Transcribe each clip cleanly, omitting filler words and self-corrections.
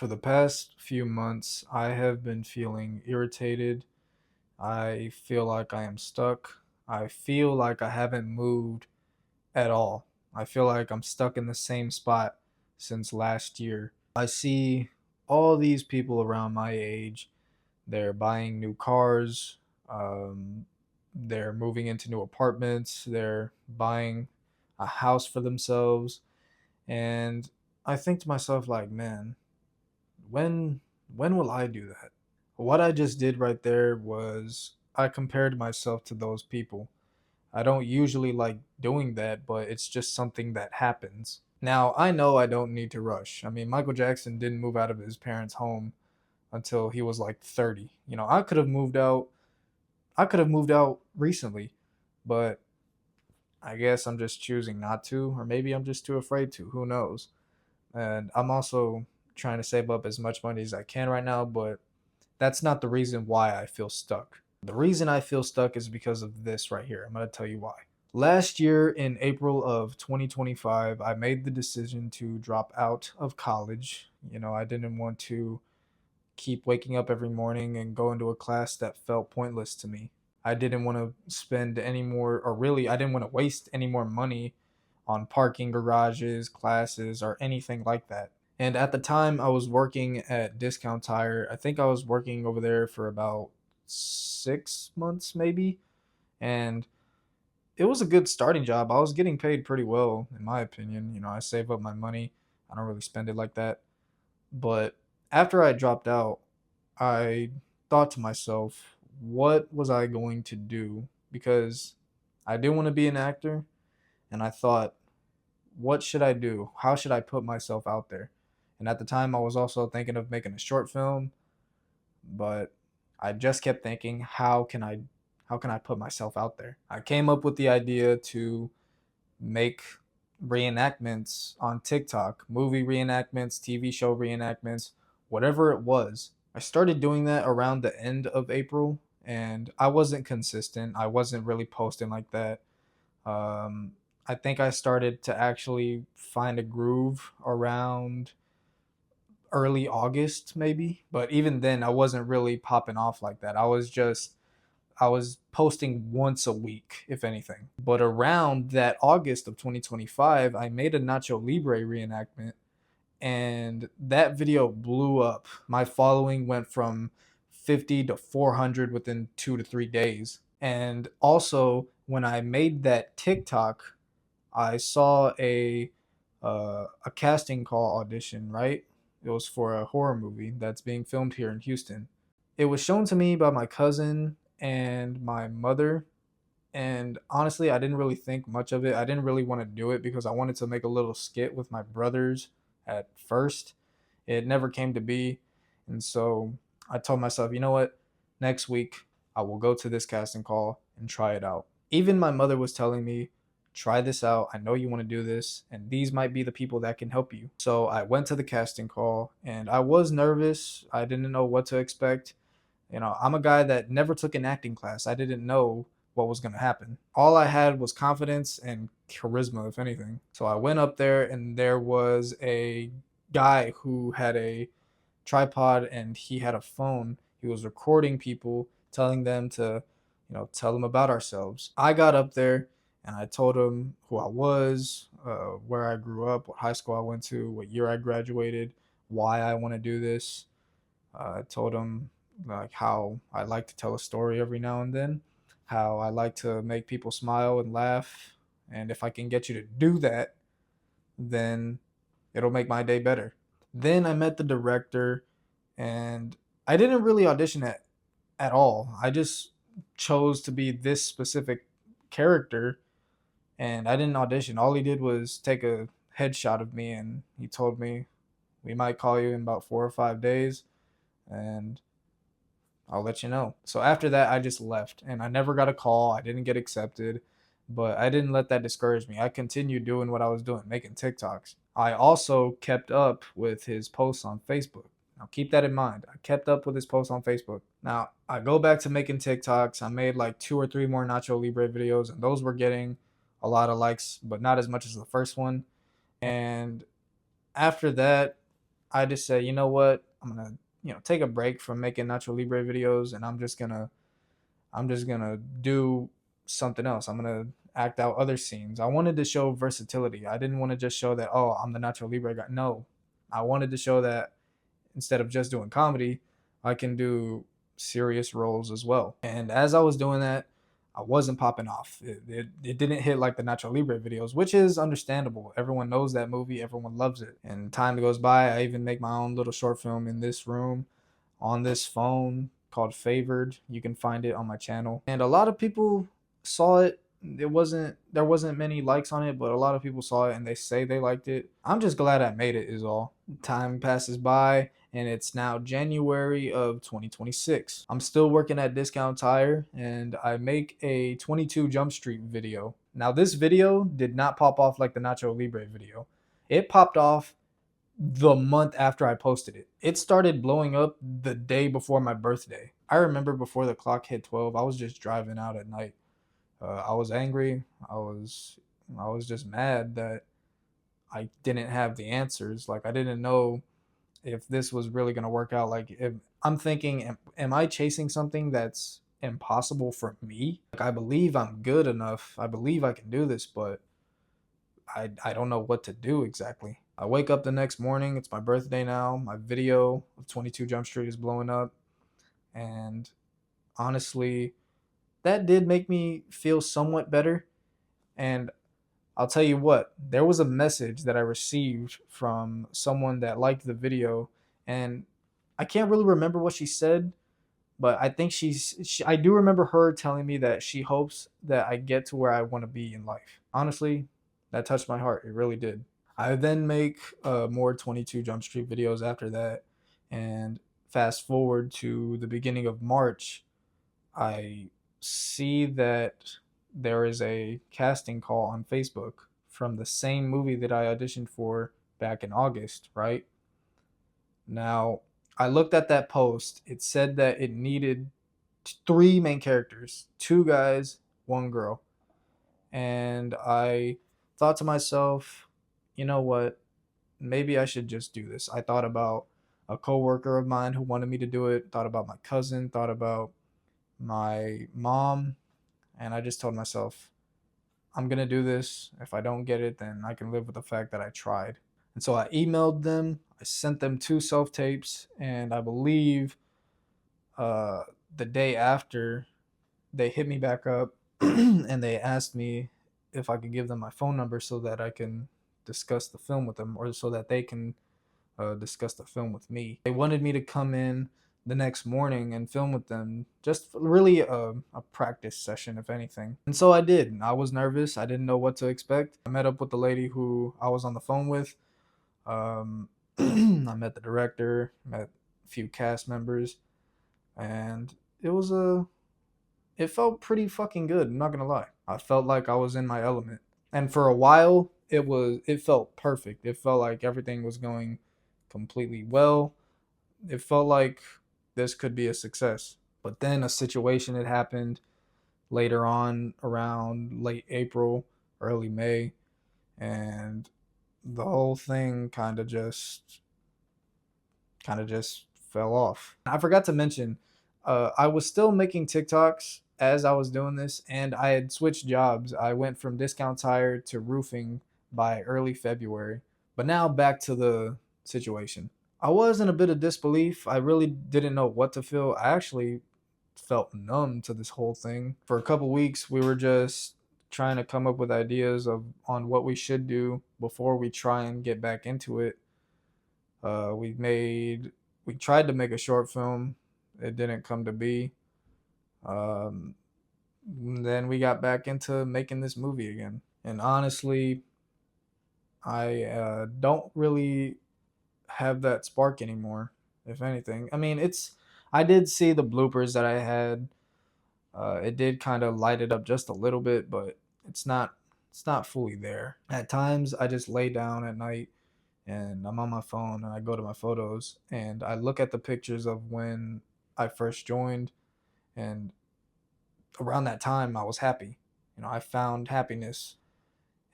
For the past few months, I have been feeling irritated. I feel like I am stuck. I feel like I haven't moved at all. I feel like I'm stuck in the same spot since last year. I see all these people around my age. They're buying new cars. Um, they're moving into new apartments. They're buying a house for themselves. And I think to myself, like, man, when when will I do that? What I just did right there was I compared myself to those people. I don't usually like doing that, but it's just something that happens. Now, I know I don't need to rush. I mean, Michael Jackson didn't move out of his parents' home until he was like 30. I could have moved out. I could have moved out recently, but I guess I'm just choosing not to, or maybe I'm just too afraid to. Who knows? And I'm also trying to save up as much money as I can right now, but that's not the reason why I feel stuck. The reason I feel stuck is because of this right here. I'm going to tell you why. Last year in April of 2025, I made the decision to drop out of college. I didn't want to keep waking up every morning and go into a class that felt pointless to me. I didn't want to spend any more, or really, I didn't want to waste any more money on parking garages, classes, or anything like that. And at the time, I was working at Discount Tire. I think I was working over there for about 6 months, maybe. And it was a good starting job. I was getting paid pretty well, in my opinion. I save up my money, I don't really spend it like that. But after I dropped out, I thought to myself, what was I going to do? Because I didn't want to be an actor. And I thought, what should I do? How should I put myself out there? And at the time, I was also thinking of making a short film, but I just kept thinking, how can I put myself out there? I came up with the idea to make reenactments on TikTok, movie reenactments, TV show reenactments, whatever it was. I started doing that around the end of April, and I wasn't consistent. I wasn't really posting like that. Um, I think I started to actually find a groove around early August, maybe. But even then, I wasn't really popping off like that. I was posting once a week, if anything. But around that August of 2025, I made a Nacho Libre reenactment, and that video blew up. My following went from 50 to 400 within 2 to 3 days. And also, when I made that TikTok, I saw a casting call audition, right? It was for a horror movie that's being filmed here in Houston. It was shown to me by my cousin and my mother, and honestly, I didn't really think much of it. I didn't really want to do it because I wanted to make a little skit with my brothers at first. It never came to be, and so I told myself, you know what? Next week I will go to this casting call and try it out. Even my mother was telling me, try this out. I know you want to do this, and these might be the people that can help you. So I went to the casting call, and I was nervous. I didn't know what to expect. I'm a guy that never took an acting class. I didn't know what was going to happen. All I had was confidence and charisma, if anything. So I went up there, and there was a guy who had a tripod and he had a phone. He was recording people, telling them to, tell them about ourselves. I got up there and I told him who I was, where I grew up, what high school I went to, what year I graduated, why I want to do this. I told him like how I like to tell a story every now and then, how I like to make people smile and laugh, and if I can get you to do that, then it'll make my day better. Then I met the director, and I didn't really audition at all. I just chose to be this specific character, and I didn't audition. All he did was take a headshot of me, and he told me, we might call you in about 4 or 5 days, and I'll let you know. So after that, I just left, and I never got a call. I didn't get accepted, but I didn't let that discourage me. I continued doing what I was doing, making TikToks. I also kept up with his posts on Facebook. Now keep that in mind. I kept up with his posts on Facebook. Now I go back to making TikToks. I made like 2 or 3 more Nacho Libre videos, and those were getting a lot of likes, but not as much as the first one. And after that, I just said, you know what, I'm gonna take a break from making Nacho Libre videos, and I'm just gonna do something else. I'm gonna act out other scenes. I wanted to show versatility. I didn't want to just show that, oh, I'm the Nacho Libre guy. No, I wanted to show that instead of just doing comedy, I can do serious roles as well. And as I was doing that, I wasn't popping off. It didn't hit like the Nacho Libre videos, which is understandable. Everyone knows that movie, everyone loves it. And time goes by, I even make my own little short film in this room on this phone called Favored. You can find it on my channel. And a lot of people saw it. There wasn't many likes on it, but a lot of people saw it and they say they liked it. I'm just glad I made it is all. Time passes by and it's now January of 2026. I'm still working at Discount Tire and I make a 22 Jump Street video. Now this video did not pop off like the Nacho Libre video. It popped off the month after I posted it. It started blowing up the day before my birthday. I remember before the clock hit 12, I was just driving out at night. I was angry. I was just mad that I didn't have the answers. Like I didn't know if this was really going to work out. Like if I'm thinking, am I chasing something that's impossible for me? Like I believe I'm good enough. I believe I can do this, but I don't know what to do exactly. I wake up the next morning. It's my birthday now. My video of 22 Jump Street is blowing up. And honestly, that did make me feel somewhat better. And I'll tell you what, there was a message that I received from someone that liked the video. And I can't really remember what she said, but I think I do remember her telling me that she hopes that I get to where I want to be in life. Honestly, that touched my heart. It really did. I then make more 22 Jump Street videos after that. And fast forward to the beginning of March, I see that there is a casting call on Facebook from the same movie that I auditioned for back in August, right? Now, I looked at that post. It said that it needed three main characters, two guys, one girl. And I thought to myself, you know what? Maybe I should just do this. I thought about a coworker of mine who wanted me to do it, thought about my cousin, thought about my mom, and I just told myself, I'm going to do this. If I don't get it, then I can live with the fact that I tried. And so I emailed them, I sent them two self tapes, and I believe uh, the day after, they hit me back up and they asked me if I could give them my phone number so that I can discuss the film with them, or so that they can discuss the film with me. They wanted me to come in the next morning and film with them, just really a practice session, if anything. And so I did. I was nervous. I didn't know what to expect. I met up with the lady who I was on the phone with. I met the director, met a few cast members, and it was it felt pretty fucking good. I'm not gonna lie. I felt like I was in my element, and for a while, it felt perfect. It felt like everything was going completely well. It felt like this could be a success. But then a situation had happened later on around late April, early May, and the whole thing kind of just fell off. I forgot to mention, I was still making TikToks as I was doing this, and I had switched jobs. I went from Discount Tire to roofing by early February. But now back to the situation. I was in a bit of disbelief. I really didn't know what to feel. I actually felt numb to this whole thing. For a couple weeks, we were just trying to come up with ideas of on what we should do before we try and get back into it. We tried to make a short film. It didn't come to be. Um, then we got back into making this movie again. And honestly, I don't really have that spark anymore. If anything, I mean, I did see the bloopers that I had. It did kind of light it up just a little bit, but it's not it's not fully there. At times, I just lay down at night and I'm on my phone and I go to my photos and I look at the pictures of when I first joined, and around that time I was happy. I found happiness,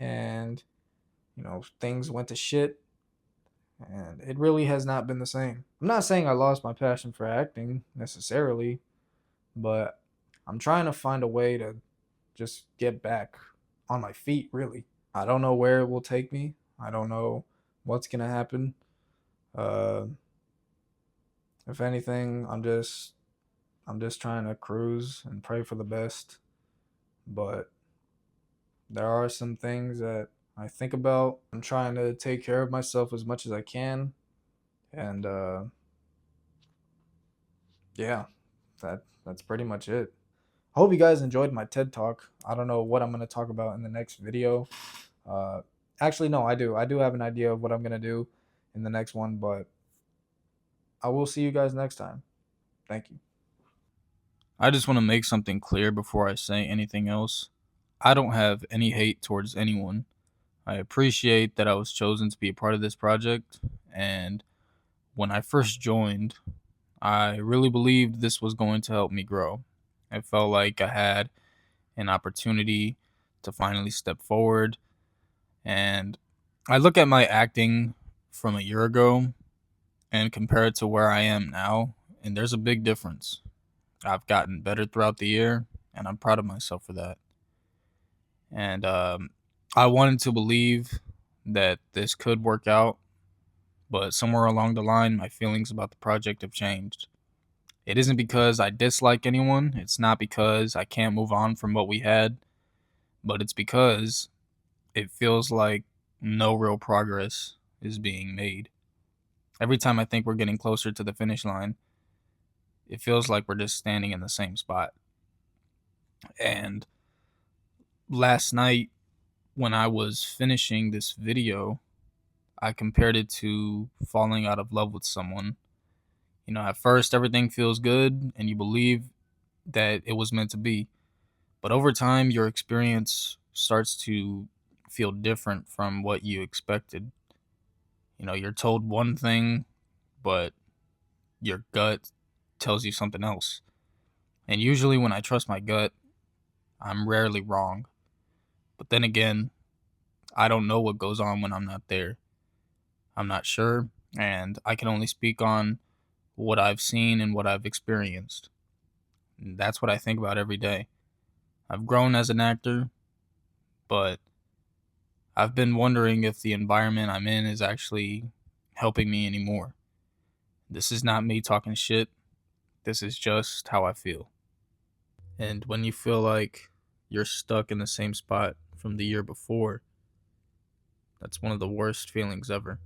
and things went to shit. and it really has not been the same. I'm not saying I lost my passion for acting necessarily, but I'm trying to find a way to just get back on my feet, really. I don't know where it will take me. I don't know what's going to happen. Uh if anything, I'm just trying to cruise and pray for the best, but there are some things that I think about. I'm trying to take care of myself as much as I can, and yeah, that's pretty much it. I hope you guys enjoyed my TED talk. I don't know what I'm gonna talk about in the next video. Uh, Actually, no, I do. I do have an idea of what I'm gonna do in the next one, but I will see you guys next time. Thank you. I just want to make something clear before I say anything else. I don't have any hate towards anyone. I appreciate that I was chosen to be a part of this project, and when I first joined, I really believed this was going to help me grow. I felt like I had an opportunity to finally step forward, and I look at my acting from a year ago and compare it to where I am now, and there's a big difference. I've gotten better throughout the year, and I'm proud of myself for that. And I wanted to believe that this could work out, but somewhere along the line, my feelings about the project have changed. It isn't because I dislike anyone, it's not because I can't move on from what we had, but it's because it feels like no real progress is being made. Every time I think we're getting closer to the finish line, it feels like we're just standing in the same spot. And last night, when I was finishing this video, I compared it to falling out of love with someone. You know, at first everything feels good and you believe that it was meant to be. But over time, your experience starts to feel different from what you expected. You know, you're told one thing, but your gut tells you something else. And usually, when I trust my gut, I'm rarely wrong. But then again, I don't know what goes on when I'm not there. I'm not sure, and I can only speak on what I've seen and what I've experienced. And that's what I think about every day. I've grown as an actor, but I've been wondering if the environment I'm in is actually helping me anymore. This is not me talking shit. This is just how I feel. And when you feel like you're stuck in the same spot from the year before, that's one of the worst feelings ever.